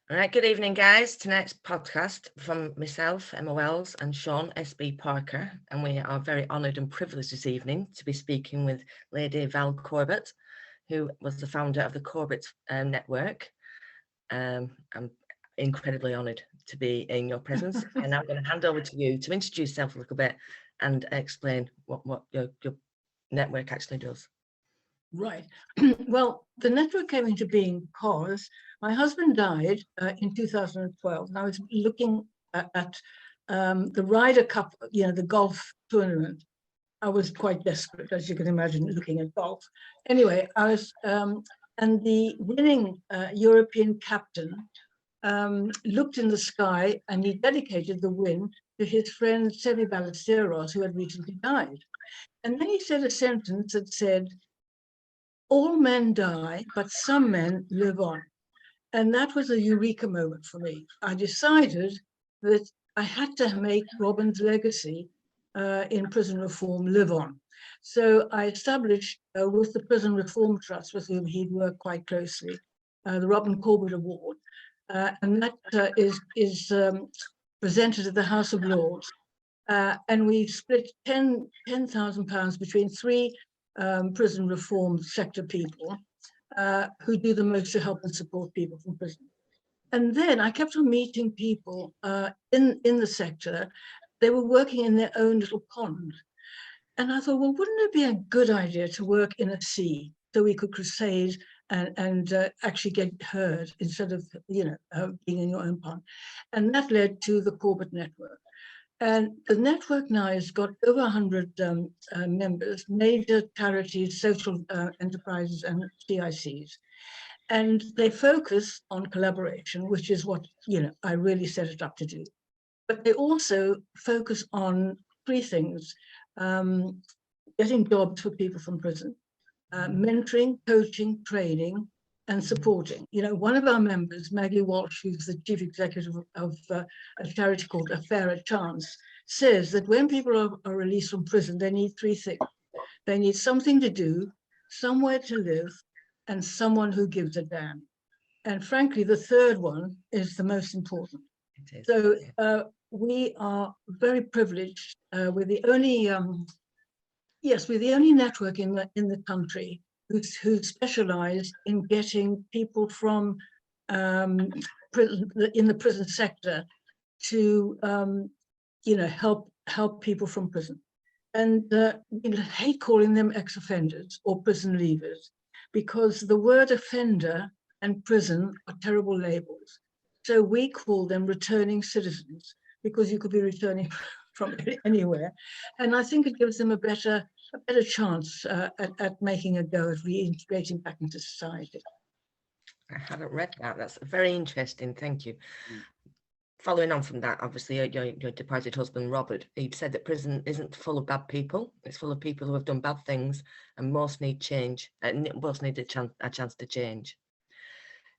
All right, good evening, guys. Tonight's podcast from myself, Emma Wells, and Sean S.B. Parker, and we are very honoured and privileged this evening to be speaking with Lady Val Corbett, who was the founder of the Corbett Network. I'm incredibly honoured to be in your presence, and I'm going to hand over to you to introduce yourself a little bit and explain what your network actually does. Right. Well, the network came into being because my husband died in 2012, and I was looking at the Ryder Cup, the golf tournament. I was quite desperate, as you can imagine, looking at golf. Anyway, I was, and the winning European captain looked in the sky, and he dedicated the win to his friend Sevi Ballesteros, who had recently died. And then he said a sentence that said, "All men die, but some men live on." And that was a eureka moment for me. I decided that I had to make Robin's legacy in prison reform live on. So I established with the Prison Reform Trust, with whom he'd worked quite closely, the Robin Corbett Award. And that is presented at the House of Lords. And we split £10,000 between three prison reform sector people who do the most to help and support people from prison. And then I kept on meeting people in the sector. They were working in their own little pond. And I thought, well, wouldn't it be a good idea to work in a sea so we could crusade and actually get heard instead of, being in your own pond? And that led to the Corbett Network. And the network now has got over 100 members, major charities, social enterprises, and CICs. And they focus on collaboration, which is what, I really set it up to do. But they also focus on three things: getting jobs for people from prison, mentoring, coaching, training, and supporting. One of our members, Maggie Walsh, who's the chief executive of a charity called A Fairer Chance, says that when people are released from prison, they need three things. They need something to do, somewhere to live, and someone who gives a damn. And frankly, the third one is the most important. So we are very privileged. We're the only, we're the only network in the country who specialize in getting people from prison, in the prison sector to help people from prison. And we hate calling them ex-offenders or prison leavers, because the word offender and prison are terrible labels. So we call them returning citizens, because you could be returning from anywhere. And I think it gives them a better chance at making a go at reintegrating back into society. I haven't read that. That's very interesting. Thank you. Following on from that, obviously, your departed husband, Robert, he said that prison isn't full of bad people. It's full of people who have done bad things, and most need change, most need a chance to change.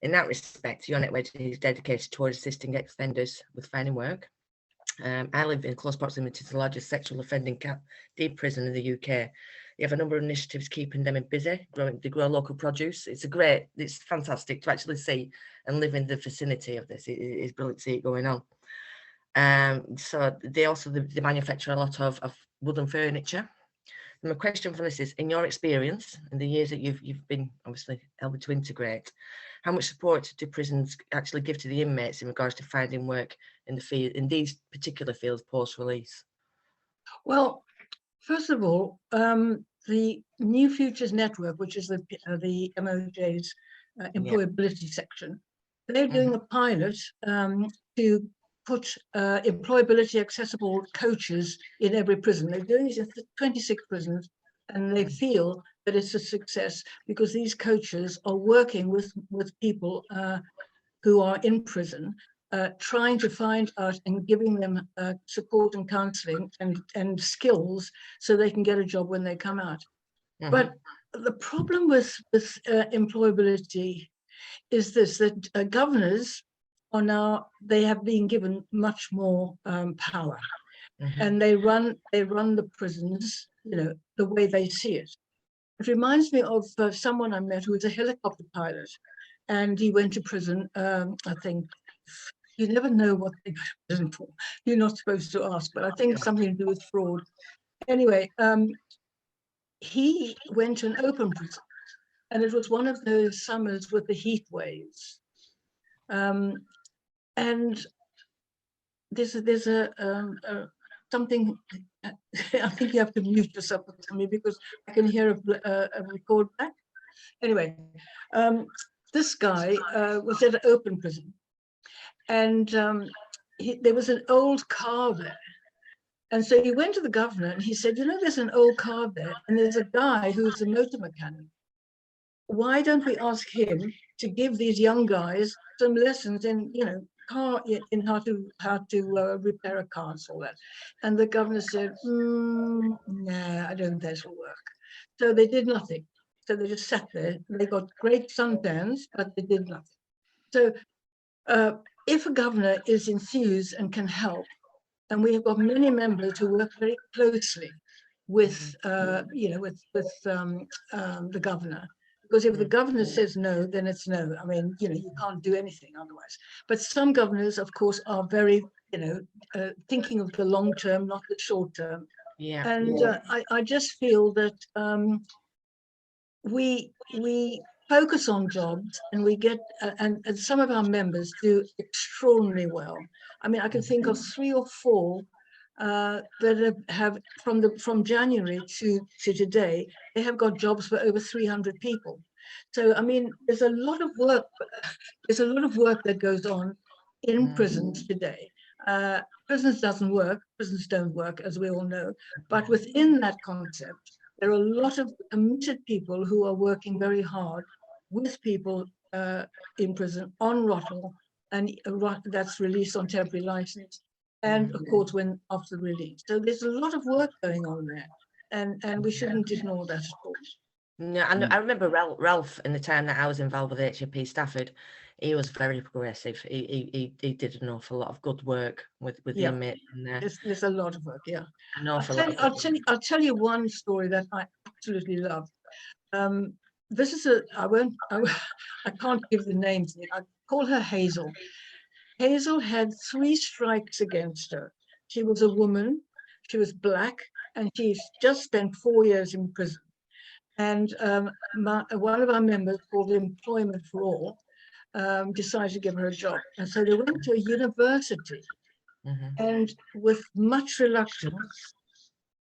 In that respect, your network is dedicated towards assisting ex-offenders with finding work. I live in close proximity to the largest sexual offending deep prison in the UK. You have a number of initiatives keeping them busy. They grow local produce. It's fantastic to actually see and live in the vicinity of this. It's brilliant to see it going on. So they manufacture a lot of wooden furniture. And my question for this is, in your experience, in the years that you've been obviously able to integrate, how much support do prisons actually give to the inmates in regards to finding work in these particular fields post-release? Well, first of all, the New Futures Network, which is the MOJ's employability section, they're doing a pilot to put employability accessible coaches in every prison. They're doing it in 26 prisons, and they feel that it's a success because these coaches are working with people who are in prison, trying to find out and giving them support and counseling and skills so they can get a job when they come out. But the problem with employability is this, that governors are now, they have been given much more power, and they run the prisons, the way they see it. it reminds me of someone I met who was a helicopter pilot, and he went to prison. I think you never know what they go to prison for. You're not supposed to ask, but I think something to do with fraud. Anyway, he went to an open prison, and it was one of those summers with the heat waves. And there's a something. I think you have to mute yourself for me because I can hear a record back. Anyway, this guy was at an open prison, and there was an old car there. And so he went to the governor and he said, you know, there's an old car there, and there's a guy who's a motor mechanic. Why don't we ask him to give these young guys some lessons in, you know, how to repair a car and all that? And the governor said, nah, I don't think that will work. So they did nothing. So they just sat there. They got great suntans, but they did nothing. So if a governor is enthused and can help, and we have got many members who work very closely with, you know, with the governor. Because if the governor says no, then it's no. I mean, you know, you can't do anything otherwise. But some governors, of course, are very, you know, thinking of the long term, not the short term. Yeah. And I just feel that we focus on jobs, and we get, and some of our members do extraordinarily well. I mean, I can think of 3 or 4 that have from January to today, they have got jobs for over 300 people. So I mean, there's a lot of work. There's a lot of work that goes on in prisons today. Prisons don't work, as we all know. But within that concept, there are a lot of committed people who are working very hard with people in prison on ROTL, and that's released on temporary license, and of course when after release. So there's a lot of work going on there, and we shouldn't ignore that at all. No, I remember Ralph in the time that I was involved with HMP Stafford. He was very progressive. He did an awful lot of good work with the inmates in there. There's a lot of work, yeah. An awful lot. I'll tell you one story that I absolutely love. This is I can't give the names. I call her Hazel. Hazel had 3 strikes against her. She was a woman, she was black, and she's just spent 4 years in prison. And one of our members, called Employment for All, decided to give her a job. And so they went to a university, and with much reluctance,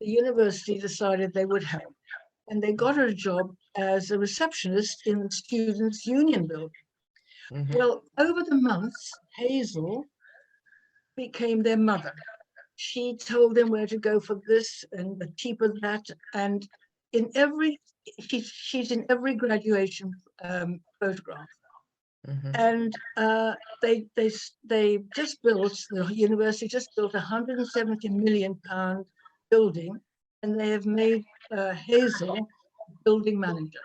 the university decided they would help. And they got her a job as a receptionist in the Students' Union building. Well, over the months, Hazel became their mother. She told them where to go for this and the cheaper that, and she's in every graduation photograph. And they just built, the university just built a £170 million building, and they have made Hazel building manager.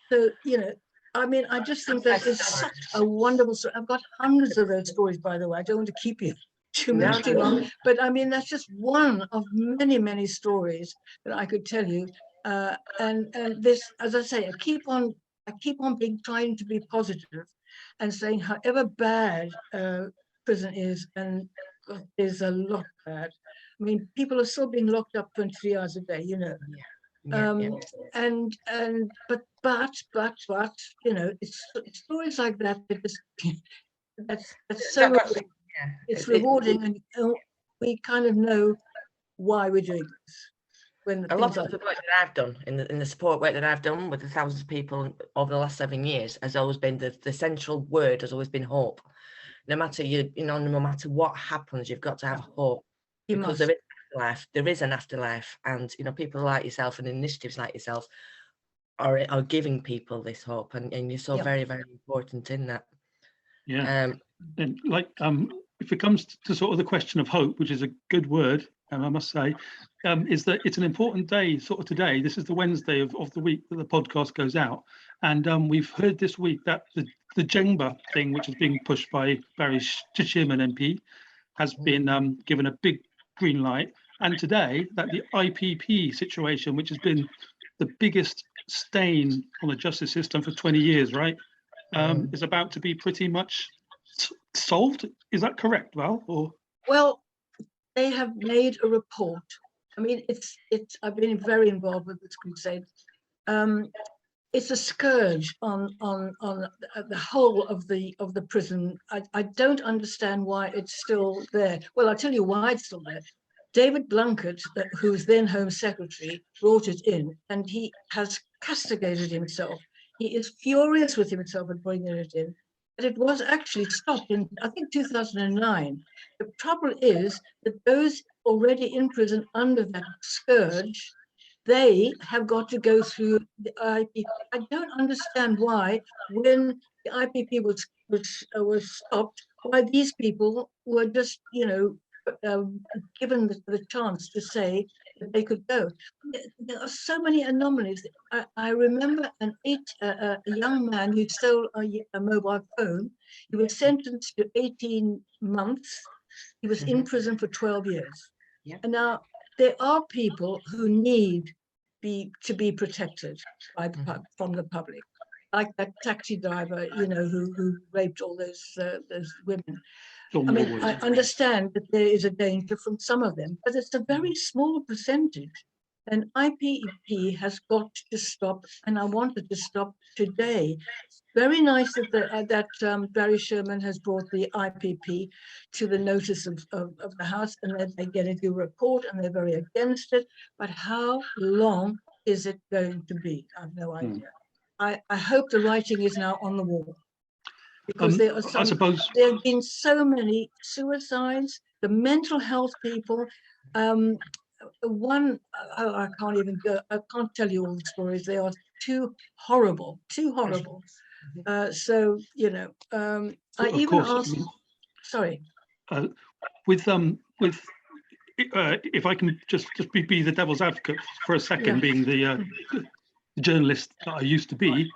So, you know, I mean, I just think that is such a wonderful story. I've got hundreds of those stories, by the way. I don't want to keep you too long, but I mean, that's just one of many, many stories that I could tell you. And this, as I say, I keep on trying to be positive and saying, however bad prison is, and God, there's a lot bad. I mean, people are still being locked up 23 hours a day, you know. But you know, it's stories like that that just that's so it's rewarding, and we kind of know why we're doing this. When a lot of the work that I've done in the support work that I've done with the thousands of people over the last 7 years has always been the central word has always been hope. No matter no matter what happens, you've got to have hope, because there is an afterlife, and people like yourself and initiatives like yourself are giving people this hope, and you're so very, very important in that. And like if it comes to sort of the question of hope, which is a good word, and I must say, is that it's an important day sort of today. This is the Wednesday of the week that the podcast goes out, and we've heard this week that the Jengba thing, which is being pushed by Barry Sherman MP, has been given a big green light, and today that the IPP situation, which has been the biggest stain on the justice system for 20 years, right? Is about to be pretty much solved. Is that correct, Val? Or Well, they have made a report. I mean, I've been very involved with this crusade. It's a scourge on the whole of the prison. I don't understand why it's still there. Well, I'll tell you why it's still there. David Blunkett, who's then Home Secretary, brought it in, and he has castigated himself. He is furious with himself at bringing it in. But it was actually stopped in, I think, 2009. The trouble is that those already in prison under that scourge, they have got to go through the IPP. I don't understand why, when the IPP was stopped, why these people were just, given the chance to say that they could go. There are so many anomalies. I remember a young man who stole a mobile phone. He was sentenced to 18 months. He was in prison for 12 years. Yeah. And now there are people who need to be protected from the public, like that taxi driver, who raped all those women. I mean, I understand that there is a danger from some of them, but it's a very small percentage. And IPP has got to stop, and I wanted to stop today. Very nice that Barry Sherman has brought the IPP to the notice of the House, and that they get a new report, and they're very against it. But how long is it going to be? I have no idea. I hope the writing is now on the wall. Because there have been so many suicides, the mental health people. I can't even go. I can't tell you all the stories. They are too horrible. I even asked. Sorry. If I can just be the devil's advocate for a second, being the journalist that I used to be.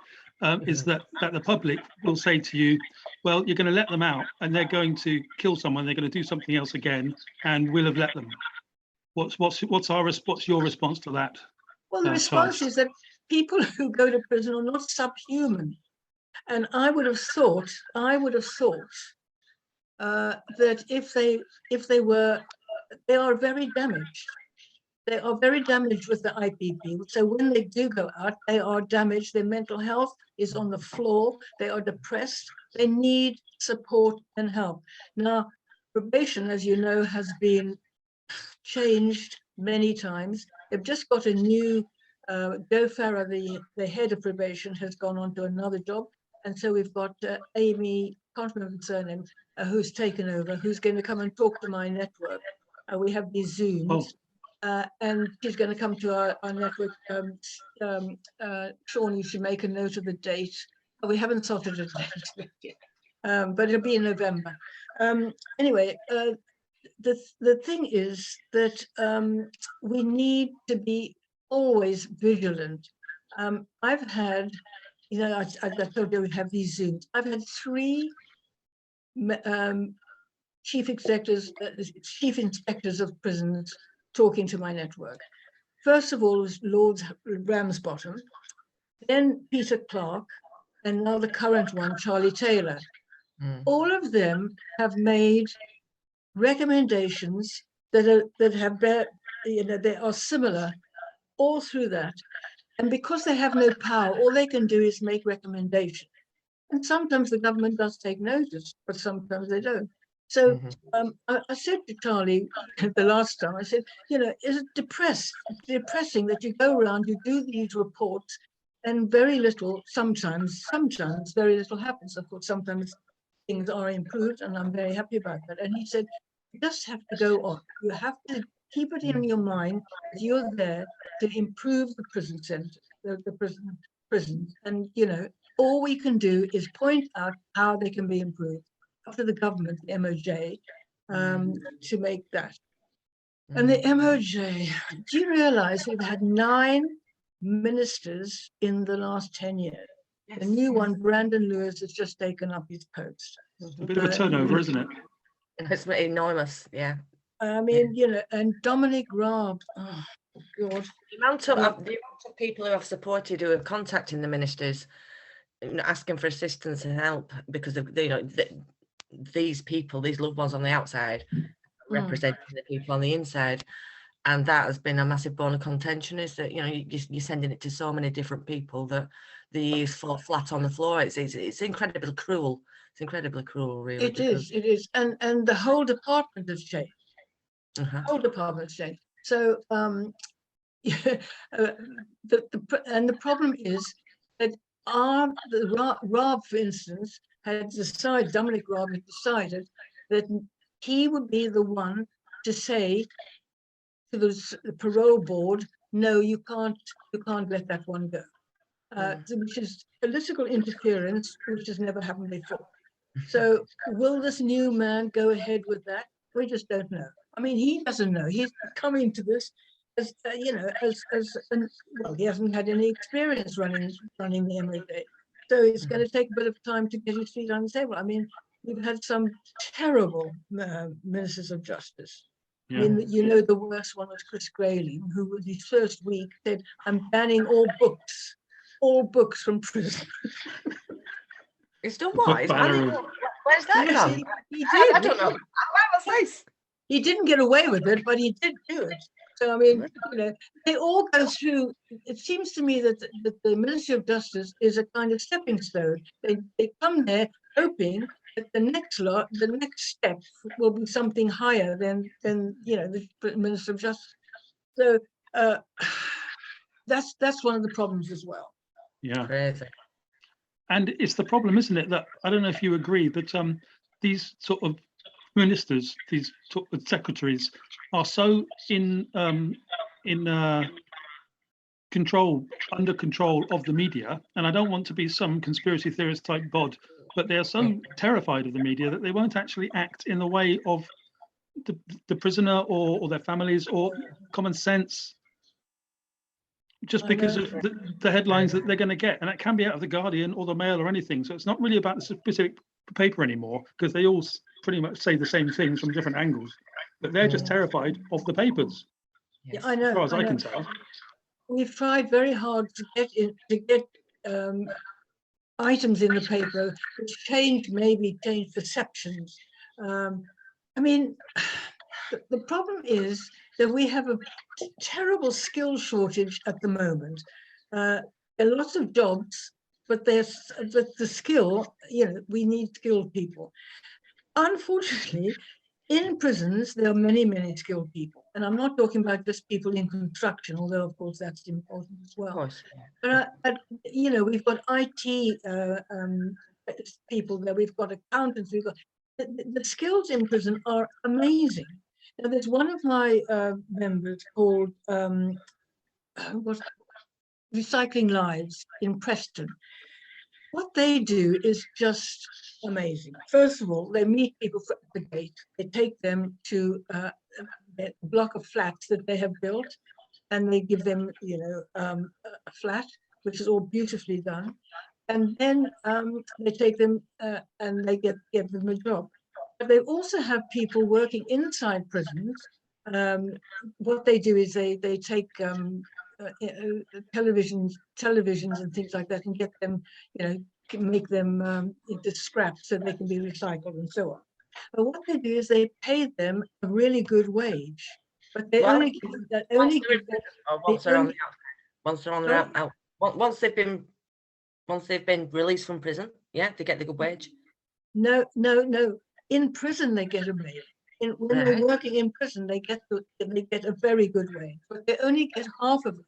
Is that the public will say to you, well, you're going to let them out and they're going to kill someone, they're going to do something else again, and we'll have let them. What's your response to that? Well, the response is that people who go to prison are not subhuman. And I would have thought that if they were, they are very damaged. They are very damaged with the IPP. So when they do go out, they are damaged. Their mental health is on the floor. They are depressed. They need support and help. Now, probation, as you know, has been changed many times. They've just got a new, Joe Farrer, the head of probation, has gone on to another job. And so we've got Amy, can't remember her surname, who's taken over, who's going to come and talk to my network. We have these Zooms. And she's going to come to our network. Sean, you should make a note of the date. We haven't sorted a date yet, but it'll be in November. Anyway, the thing is that we need to be always vigilant. I've had, I told you we have these Zooms. I've had 3 chief inspectors of prisons talking to my network. First of all was Lord Ramsbottom, then Peter Clark, and now the current one, Charlie Taylor. All of them have made recommendations that they are similar all through that. And because they have no power, all they can do is make recommendations. And sometimes the government does take notice, but sometimes they don't. So I said to Charlie the last time, I said, is it depressing that you go around, you do these reports, and very little, sometimes very little happens. Of course, sometimes things are improved, and I'm very happy about that. And he said, you just have to go on. You have to keep it in your mind that you're there to improve the prison centers, the prisons. And, all we can do is point out how they can be improved. Up to the government, the MOJ, to make that. And the MOJ, do you realize we've had 9 ministers in the last 10 years? Yes. The new one, Brandon Lewis, has just taken up his post. A bit of a turnover, isn't it? It's enormous, yeah. I mean, and Dominic Raab, God. The amount of people who have supported, who are contacting the ministers, asking for assistance and help because of, you know, these people, these loved ones on the outside, representing the people on the inside. And that has been a massive bone of contention, is that, you know, you're sending it to so many different people that the youth fall flat on the floor. It's incredibly cruel. It's incredibly cruel, really. It is. And the whole department has changed. Whole department has changed. So the problem is that Rob, for instance, had decided, Dominic Rob had decided that he would be the one to say to the parole board, no, you can't let that one go, which is political interference, which has never happened before. So will this new man go ahead with that? We just don't know. I mean, he doesn't know. He's coming to this as well, he hasn't had any experience running the MOD. So it's going to take a bit of time to get his feet on the table. I mean, we've had some terrible ministers of justice. I mean, you know, the worst one was Chris Grayling, who was his first week said, I'm banning all books from prison. It's done what? Where's that Yes, from? he did. I don't know. He didn't get away with it, but he did do it. So, I mean, you know, they all go through. It seems to me that the Ministry of Justice is a kind of stepping stone. They come there hoping that the next step will be something higher than you know, the Minister of Justice. So that's one of the problems as well. Yeah. Crazy. And it's the problem, isn't it, that I don't know if you agree, but these sort of ministers, these sort of secretaries, are so under control of the media. And I don't want to be some conspiracy theorist type bod, but they are so terrified of the media that they won't actually act in the way of the prisoner or their families or common sense, just because of the headlines that they're going to get. And that can be out of the Guardian or the Mail or anything. So it's not really about the specific paper anymore, because they all pretty much say the same things from different angles. But they're just terrified of the papers. Yeah, I know. As far as I can tell. We've tried very hard to get items in the paper which change perceptions. I mean, the problem is that we have a terrible skill shortage at the moment. There are lots of jobs, but the skill, you know, we need skilled people. Unfortunately, in prisons, there are many skilled people. And I'm not talking about just people in construction, although, of course, that's important as well. Of course. But you know, we've got IT people there, we've got accountants, we've got the skills in prison are amazing. Now, there's one of my members called Recycling Lives in Preston. What they do is just amazing. First of all, they meet people at the gate. They take them to a block of flats that they have built, and they give them, you know, a flat, which is all beautifully done. And then they take them and they give them a job. But they also have people working inside prisons. What they do is they take televisions and things like that, and get them, you know, make them into scrap so they can be recycled and so on. But what they do is they pay them a really good wage, but they only once they've been released from prison, yeah, they get the good wage. No. In prison they get a wage. When they're working in prison, they get a very good wage, but they only get half of it,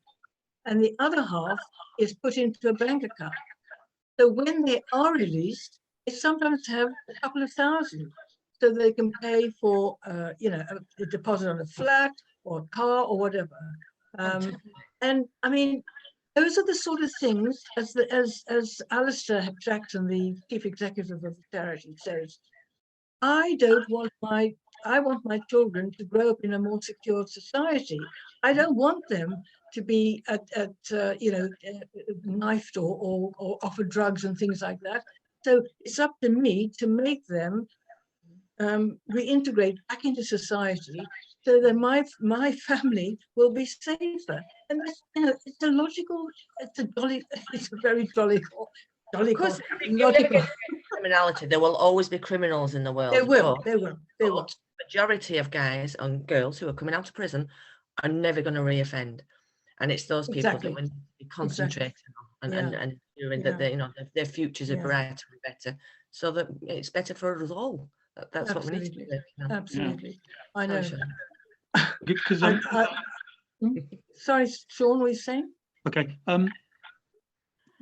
and the other half is put into a bank account. So when they are released, they sometimes have a couple of thousand, so they can pay for you know, a deposit on a flat or a car or whatever. And I mean, those are the sort of things, as Alistair Jackson, the chief executive of the charity, says. I want my children to grow up in a more secure society. I don't want them to be you know, knifed or offered drugs and things like that. So it's up to me to make them reintegrate back into society so that my family will be safer. And that's, it's a logical, it's a very jolly, Of course, you'll never logical. get rid of criminality. There will always be criminals in the world. They will. But majority of guys and girls who are coming out of prison are never going to reoffend, and it's those people that we need to be concentrating on and ensuring that their futures are brighter and better, so that it's better for us all. That's what we need to do. Absolutely. I know. Because sorry, Sean, what are you saying? Okay.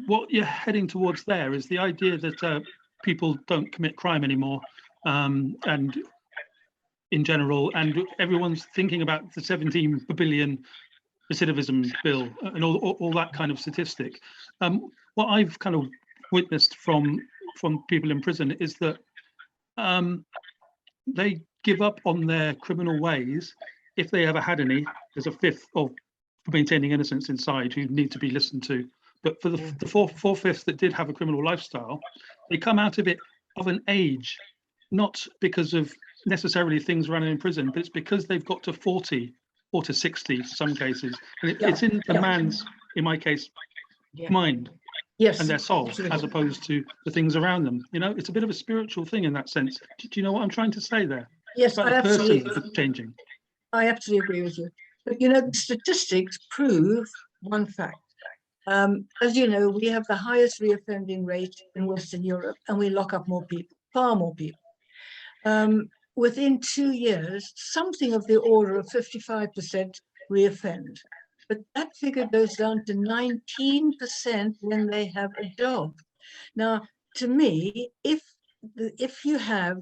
What you're heading towards there is the idea that people don't commit crime anymore, and in general, and everyone's thinking about the 17 billion recidivism bill and all that kind of statistic. What I've kind of witnessed from people in prison is that they give up on their criminal ways if they ever had any. There's a fifth of maintaining innocence inside who need to be listened to. But for the four-fifths that did have a criminal lifestyle, they come out of it of an age, not because of necessarily things running in prison, but it's because they've got to 40 or to 60 in some cases. And it's in the man's, in my case, mind and their soul, as opposed to the things around them. It's a bit of a spiritual thing in that sense. Do you know what I'm trying to say there? Yes, I absolutely changing. I absolutely agree with you. But the statistics prove one fact. As you know, we have the highest reoffending rate in Western Europe, and we lock up more people, far more people. Within 2 years, something of the order of 55% reoffend. But that figure goes down to 19% when they have a job. Now, to me, if you have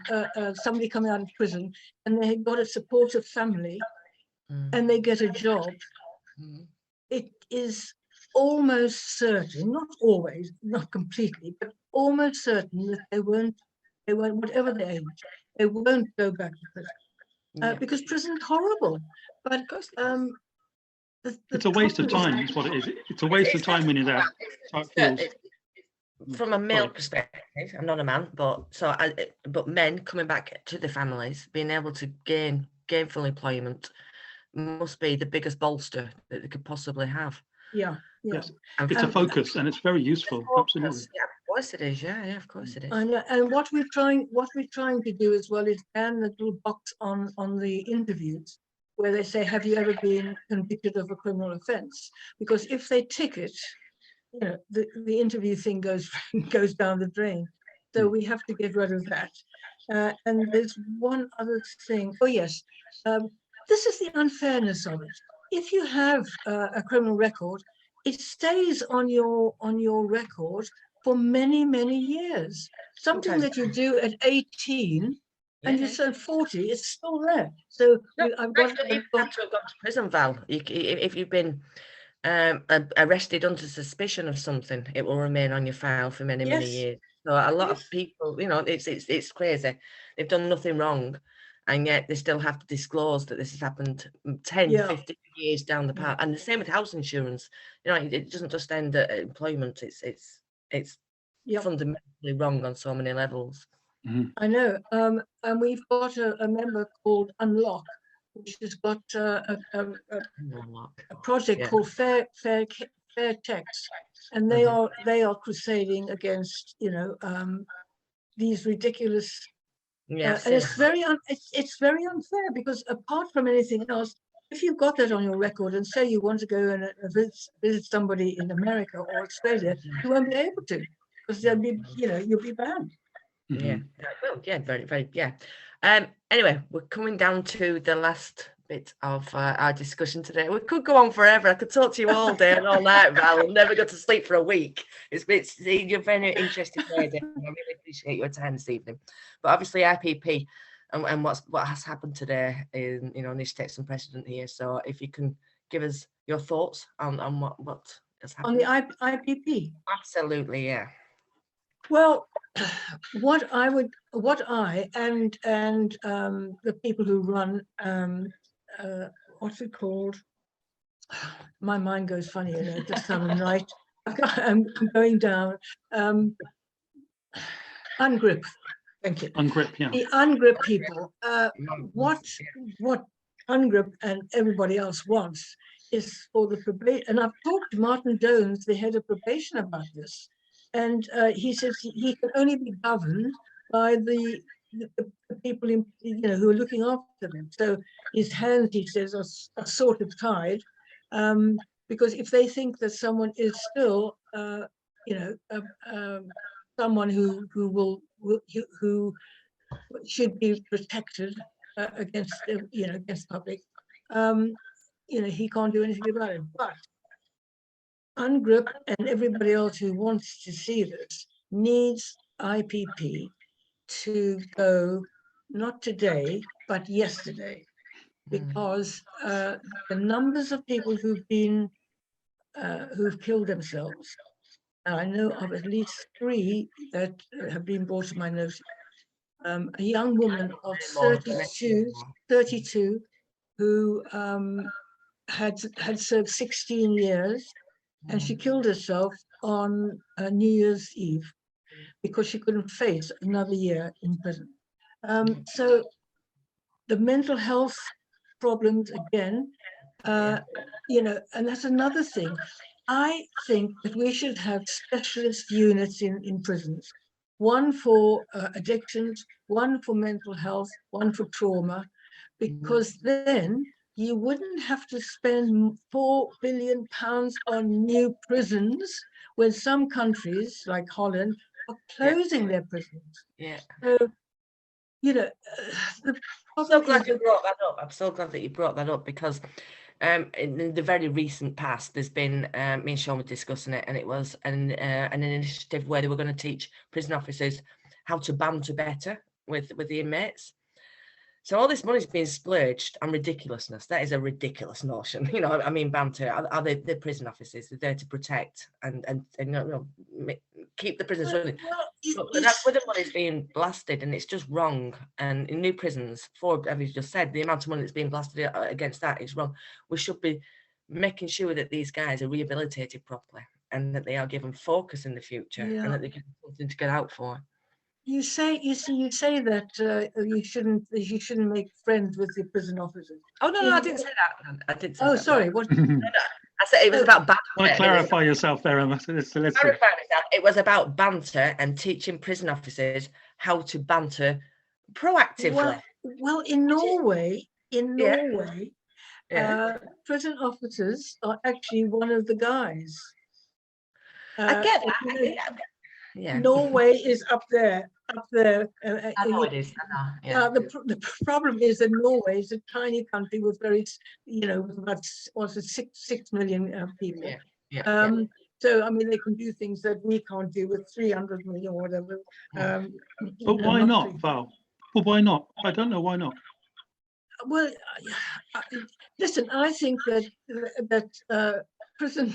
somebody coming out of prison and they've got a supportive family and they get a job, it is almost certain, not always, not completely, but almost certain that they won't, whatever their age, they won't go back to prison because prison's horrible. But it's a waste of time, is what it is. It's a waste of time when you're there. From a male perspective, I'm not a man, but men coming back to their families, being able to gain gainful employment must be the biggest bolster that they could possibly have. Yes, it's a focus, and it's very useful. Absolutely. Yeah, of course it is. Yeah, of course it is. And what we're trying to do as well is ban the little box on the interviews where they say, "Have you ever been convicted of a criminal offence?" Because if they tick it, the interview thing goes down the drain. So we have to get rid of that. And there's one other thing. Oh yes, this is the unfairness of it. If you have a criminal record, it stays on your record for many, many years. Something that you do at 18 and you turn 40, it's still there. So I've got to have gone to prison, Val. If you've been arrested under suspicion of something, it will remain on your file for many, many years. So a lot of people, it's crazy. They've done nothing wrong, and yet they still have to disclose that this has happened 10, 50 years down the path. And the same with house insurance. It doesn't just end at employment. It's fundamentally wrong on so many levels. I know. And we've got a member called Unlock, which has got a project called Fair Text, and they are crusading against these ridiculous. And it's very unfair, because apart from anything else, if you've got that on your record and say you want to go and visit somebody in America or Australia, you won't be able to, because they'll be, you'll be banned. Very, very, anyway, we're coming down to the last bit of our discussion today. We could go on forever. I could talk to you all day and all night, Val. I'll never go to sleep for a week. You're a very interesting lady. I really appreciate your time this evening. But obviously IPP and what has happened today needs to take some precedent here. So if you can give us your thoughts on what has happened. On the IPP? Absolutely, yeah. Well, what I and the people who run what's it called? My mind goes funny, just sounding right. I'm going down. Ungrip. Thank you. Ungrip, yeah. The Ungrip people. What UNGRIP and everybody else wants is for the probation. And I've talked to Martin Jones, the head of probation, about this. And he says he can only be governed by the people who are looking after them. So his hands, he says, are sort of tied, because if they think that someone is still, someone who should be protected against against public, he can't do anything about it. But UNGRIP and everybody else who wants to see this needs IPP to go, not today, but yesterday, because the numbers of people who've killed themselves, I know of at least 3 that have been brought to my notice. A young woman of 32 who had served 16 years, and she killed herself on New Year's Eve because she couldn't face another year in prison. So the mental health problems again, and that's another thing. I think that we should have specialist units in prisons, one for addictions, one for mental health, one for trauma, because then you wouldn't have to spend £4 billion on new prisons when some countries like Holland are closing their prisons. Yeah. So, I'm so glad you brought that up. I'm so glad that you brought that up, because in the very recent past, there's been, me and Sean were discussing it, and it was an initiative where they were going to teach prison officers how to banter better with the inmates. So all this money's being splurged on ridiculousness. That is a ridiculous notion. Banter. Are they prison officers? They're there to protect and keep the prisons running. But that's where the money's being blasted, and it's just wrong. And in new prisons, as you just said, the amount of money that's being blasted against that is wrong. We should be making sure that these guys are rehabilitated properly, and that they are given focus in the future, and that they get something to get out for. You say that you shouldn't make friends with the prison officers. Oh no, I didn't say that. I didn't say that. Oh, sorry. What? I said it was about banter. Well, clarify yourself there, Emma. It was about banter and teaching prison officers how to banter proactively. Well, in Norway, prison officers are actually one of the guys. I get that. Yeah. Norway is up there. I know it is. The problem is that Norway is a tiny country with with about 6 million people. So they can do things that we can't do with 300 million or whatever. But why not, Val? Well, why not? I don't know why not. Well, listen, I think that prison.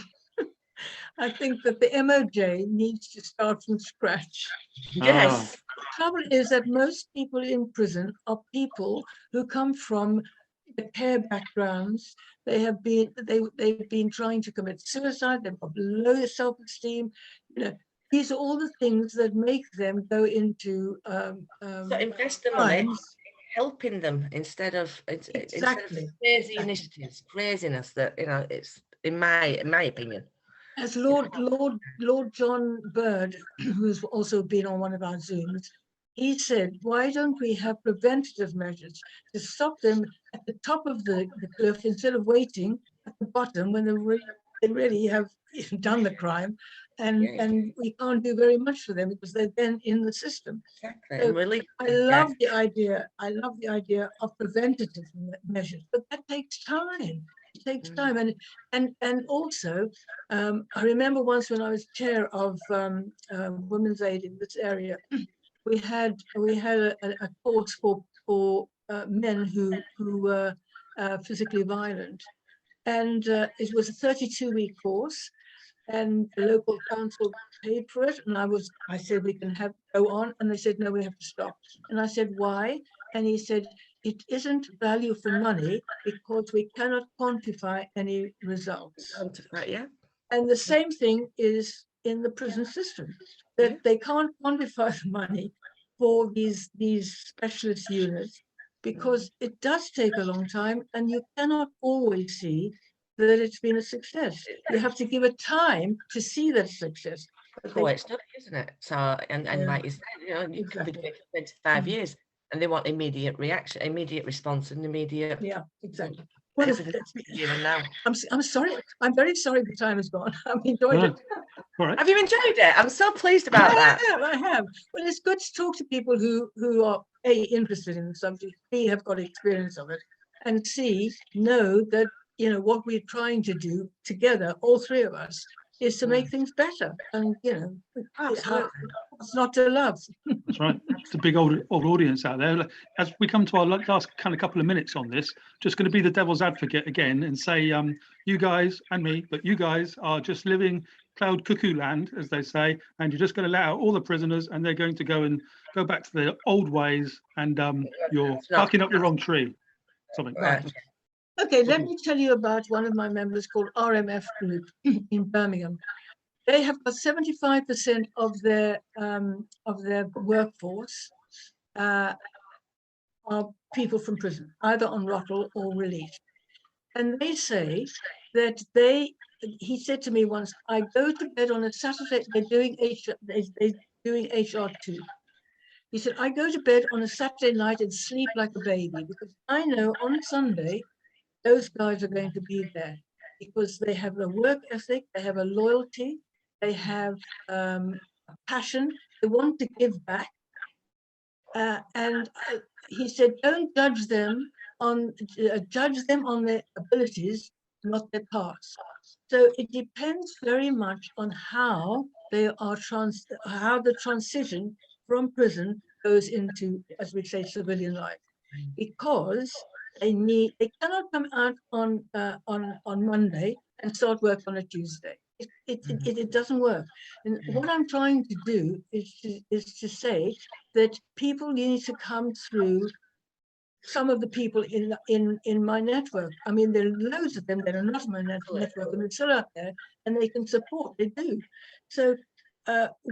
I think that the MOJ needs to start from scratch. Yes. The trouble is that most people in prison are people who come from care backgrounds. They've been trying to commit suicide. They've got low self-esteem. These are all the things that make them go into so invest the money helping them instead of crazy initiatives, craziness that it's in my opinion. As Lord John Bird, who's also been on one of our Zooms, he said, why don't we have preventative measures to stop them at the top of the cliff instead of waiting at the bottom when they really have done the crime, and we can't do very much for them because they're then in the system. Exactly. So really, I love the idea of preventative measures, but that takes time. It takes time, and also I remember once when I was chair of Women's Aid in this area, we had a course for men who were physically violent, and it was a 32-week course, and the local council paid for it, and I said we can go on, and they said no, we have to stop, and I said why, and he said it isn't value for money because we cannot quantify any results. And the same thing is in the prison system, that they can't quantify the money for these specialist units, because it does take a long time, and you cannot always see that it's been a success. You have to give it time to see that success. Oh, it's not, isn't it? So, and Yeah. like you said, you could be Exactly. doing 25 years, and they want immediate reaction, immediate response, and immediate. Yeah, exactly. Well, Everything here and now. I'm sorry. I'm very sorry the time is gone. I've enjoyed it. All right. Have you enjoyed it? I'm so pleased about that. I have. Well, it's good to talk to people who are A, interested in the subject, B, have got experience of it, and C, know that, what we're trying to do together, all three of us, is to make things better. And, Absolutely. it's not to love. That's right. It's a big old audience out there. As we come to our last kind of couple of minutes on this, just going to be the devil's advocate again and say, you guys and me, but you guys are just living cloud cuckoo land, as they say, and you're just going to let out all the prisoners, and they're going to go back to their old ways, and you're barking up the wrong tree. Something. Right. Okay, let me tell you about one of my members called RMF Group in Birmingham. They have got 75% of their workforce are people from prison, either on Rottle or released. And they say that he said to me once, I go to bed on a Saturday, they're doing HR2. He said, I go to bed on a Saturday night and sleep like a baby, because I know on Sunday, those guys are going to be there, because they have a work ethic, they have a loyalty, they have a passion, they want to give back. And he said, don't judge them on their abilities, not their past. So it depends very much on how they are how the transition from prison goes into, as we say, civilian life, because they cannot come out on Monday and start work on a Tuesday. It doesn't work. And what I'm trying to do is to say that people need to come through some of the people in my network. I mean, there are loads of them that are not in my network, and they're still out there, and they can support. They do. So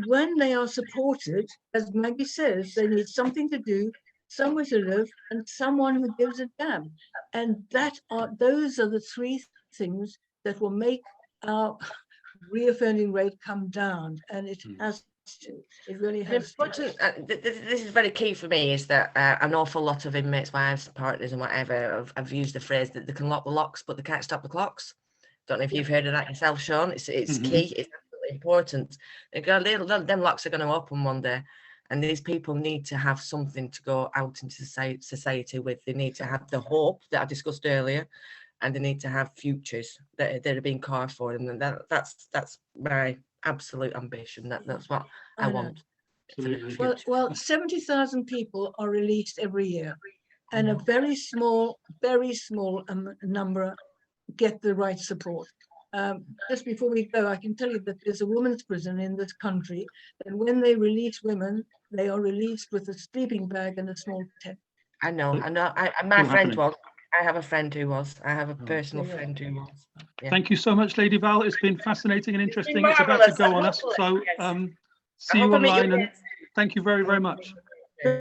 when they are supported, as Maggie says, they need something to do, somewhere to live, and someone who gives a damn. And those are the three things that will make our reoffending rate come down. And it has to. It really has to. This is very key for me, is that an awful lot of inmates, wives, partners and whatever have used the phrase that they can lock the locks, but they can't stop the clocks. Don't know if you've heard of that yourself, Sean. It's key. It's absolutely important. Them locks are going to open one day, and these people need to have something to go out into society with. They need to have the hope that I discussed earlier, and they need to have futures that are being carved for them. And that's my absolute ambition. That's what I want. Well, 70,000 people are released every year, and a very small number get the right support. Just before we go, I can tell you that there's a women's prison in this country, and when they release women, they are released with a sleeping bag and a small tent. I know. My friend was. I have a friend who was. I have a personal friend who was. Yeah. Thank you so much, Lady Val. It's been fascinating and interesting. It's about to go on us. So see you online, and thank you very, very much.